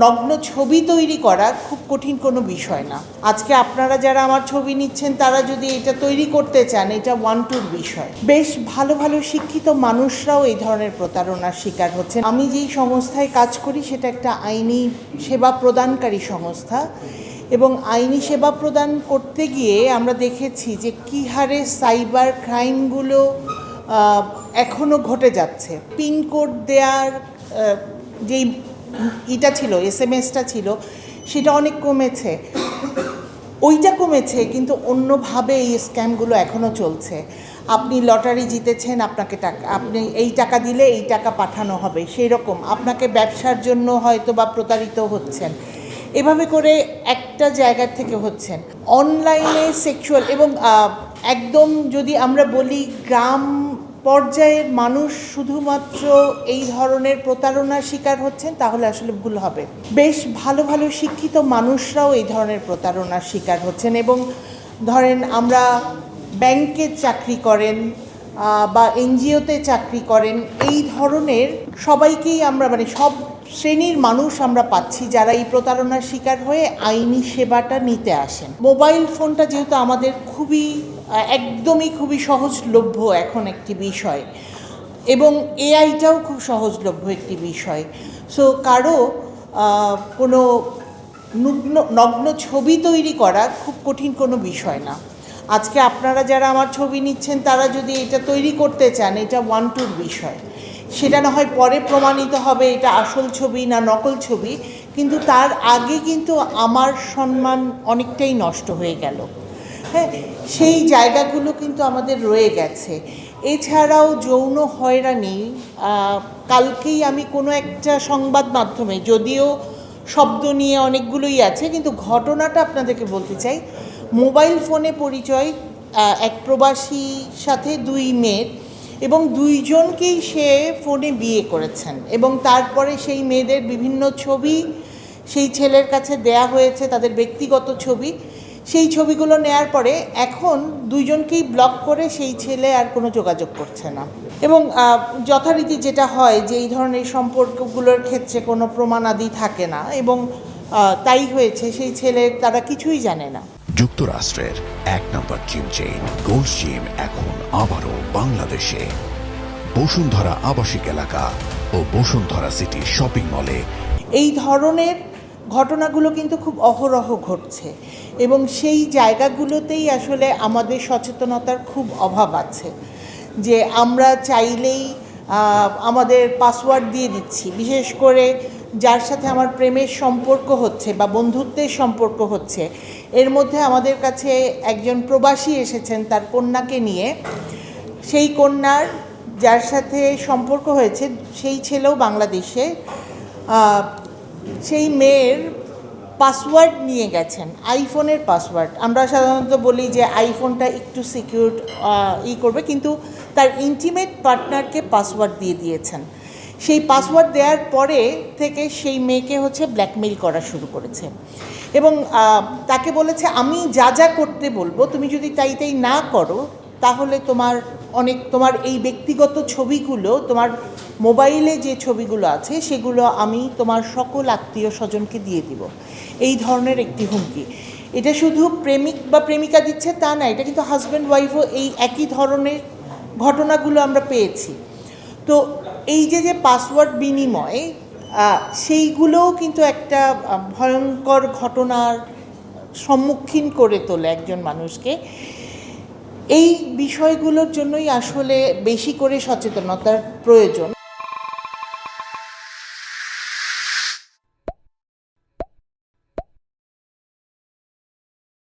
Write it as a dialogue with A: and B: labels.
A: নগ্ন ছবি তৈরি করা খুব কঠিন কোনো বিষয় না। আজকে আপনারা যারা আমার ছবি নিচ্ছেন তারা যদি এটা তৈরি করতে চান, এটা ওয়ান টুর বিষয়। বেশ ভালো ভালো শিক্ষিত মানুষরাও এই ধরনের প্রতারণার শিকার হচ্ছেন। আমি যেই সংস্থায় কাজ করি সেটা একটা আইনি সেবা প্রদানকারী সংস্থা, এবং আইনি সেবা প্রদান করতে গিয়ে আমরা দেখেছি যে কী হারে সাইবার ক্রাইমগুলো এখনও ঘটে যাচ্ছে। পিনকোড দেওয়ার যেই এটা ছিল, SMS-টা ছিল, সেটা অনেক কমেছে। ওইটা কমেছে, কিন্তু অন্যভাবে এই স্ক্যামগুলো এখনও চলছে। আপনি লটারি জিতেছেন, আপনি এই টাকা দিলে এই টাকা পাঠানো হবে, সেই রকম আপনাকে ব্যবসার জন্য হয়তো বা প্রতারিত হচ্ছেন। এভাবে করে একটা জায়গার থেকে হচ্ছেন। অনলাইনে সেক্সুয়াল এবং একদম যদি আমরা বলি গ্রাম পর্যায়ের মানুষ শুধুমাত্র এই ধরনের প্রতারণার শিকার হচ্ছেন, তাহলে আসলে ভুল হবে। বেশ ভালো ভালো শিক্ষিত মানুষরাও এই ধরনের প্রতারণার শিকার হচ্ছেন। এবং ধরেন আমরা ব্যাংকে চাকরি করেন বা NGO-তে চাকরি করেন, এই ধরনের সবাইকেই আমরা সব শ্রেণীর মানুষ আমরা পাচ্ছি যারা এই প্রতারণার শিকার হয়ে আইনি সেবাটা নিতে আসেন। মোবাইল ফোনটা যেহেতু আমাদের একদমই খুবই সহজলভ্য এখন একটি বিষয়, এবং AI-টাও খুব সহজলভ্য একটি বিষয়। সো কারো কোনো নগ্ন ছবি তৈরি করা খুব কঠিন কোনো বিষয় না। আজকে আপনারা যারা আমার ছবি নিচ্ছেন তারা যদি এটা তৈরি করতে চান, এটা ওয়ান টুর বিষয়। সেটা না হয় পরে প্রমাণিত হবে এটা আসল ছবি না নকল ছবি, কিন্তু তার আগে কিন্তু আমার সম্মান অনেকটাই নষ্ট হয়ে গেল। হ্যাঁ, সেই জায়গাগুলো কিন্তু আমাদের রয়ে গেছে। এছাড়াও যৌন হয়রানি, কালকেই আমি কোনো একটা সংবাদ মাধ্যমে, যদিও শব্দ নিয়ে অনেকগুলোই আছে, কিন্তু ঘটনাটা আপনাদেরকে বলতে চাই। মোবাইল ফোনে পরিচয় এক প্রবাসীর সাথে দুই মেয়ের, এবং দুইজনকেই সে ফোনে বিয়ে করেছেন, এবং তারপরে সেই মেয়েদের বিভিন্ন ছবি সেই ছেলের কাছে দেয়া হয়েছে, তাদের ব্যক্তিগত ছবি। সেই ছবিগুলো নেয়ার পরে এখন দুইজনকেই ব্লক করে সেই ছেলে আর কোনো যোগাযোগ করছে না। এবং যথারীতি যেটা হয় যে এই ধরনের সম্পর্কগুলোর ক্ষেত্রে কোনো প্রমাণাদি থাকে না, এবং তাই হয়েছে সেই ছেলের তারা কিছুই জানে না।
B: যুক্তরাষ্ট্রের 1 নম্বর জিম চেইন গোল্ড জিম এখন আবারও বাংলাদেশে। বসুন্ধরা আবাসিক এলাকা ও বসুন্ধরা সিটি শপিং মলে
A: এই ধরনের ঘটনাগুলো কিন্তু খুব অহরহ ঘটছে, এবং সেই জায়গাগুলোতেই আসলে আমাদের সচেতনতার খুব অভাব আছে। যে আমরা চাইলেই আমাদের পাসওয়ার্ড দিয়ে দিচ্ছি, বিশেষ করে যার সাথে আমার প্রেমের সম্পর্ক হচ্ছে বা বন্ধুত্বের সম্পর্ক হচ্ছে, এর মধ্যে আমাদের কাছে একজন প্রবাসী এসেছেন তার কন্যাকে নিয়ে। সেই কন্যার যার সাথে সম্পর্ক হয়েছে সেই ছেলেও বাংলাদেশে, সেই মেয়ের পাসওয়ার্ড নিয়ে গেছেন, আইফোনের পাসওয়ার্ড। আমরা সাধারণত বলি যে আইফোনটা একটু সিকিউর করবে, কিন্তু তার ইন্টিমেট পার্টনারকে পাসওয়ার্ড দিয়ে দিয়েছেন। সেই পাসওয়ার্ড দেওয়ার পরে থেকে সেই মেয়েকে ব্ল্যাকমেইল করা শুরু করেছে, এবং তাকে বলেছে আমি যা যা করতে বলবো তুমি যদি তাই না করো, তাহলে তোমার এই ব্যক্তিগত ছবিগুলো, তোমার মোবাইলে যে ছবিগুলো আছে সেগুলো আমি তোমার সকল আত্মীয় স্বজনকে দিয়ে দিব। এই ধরনের একটি হুমকি। এটা শুধু প্রেমিক বা প্রেমিকা দিচ্ছে তা না, এটা কিন্তু হাজব্যান্ড ওয়াইফও এই একই ধরনের ঘটনাগুলো আমরা পেয়েছি। তো এই যে পাসওয়ার্ড বিনিময়, সেইগুলোও কিন্তু একটা ভয়ঙ্কর ঘটনার সম্মুখীন করে তোলে একজন মানুষকে। এই বিষয়গুলোর জন্যই আসলে বেশি করে সচেতনতার প্রয়োজন।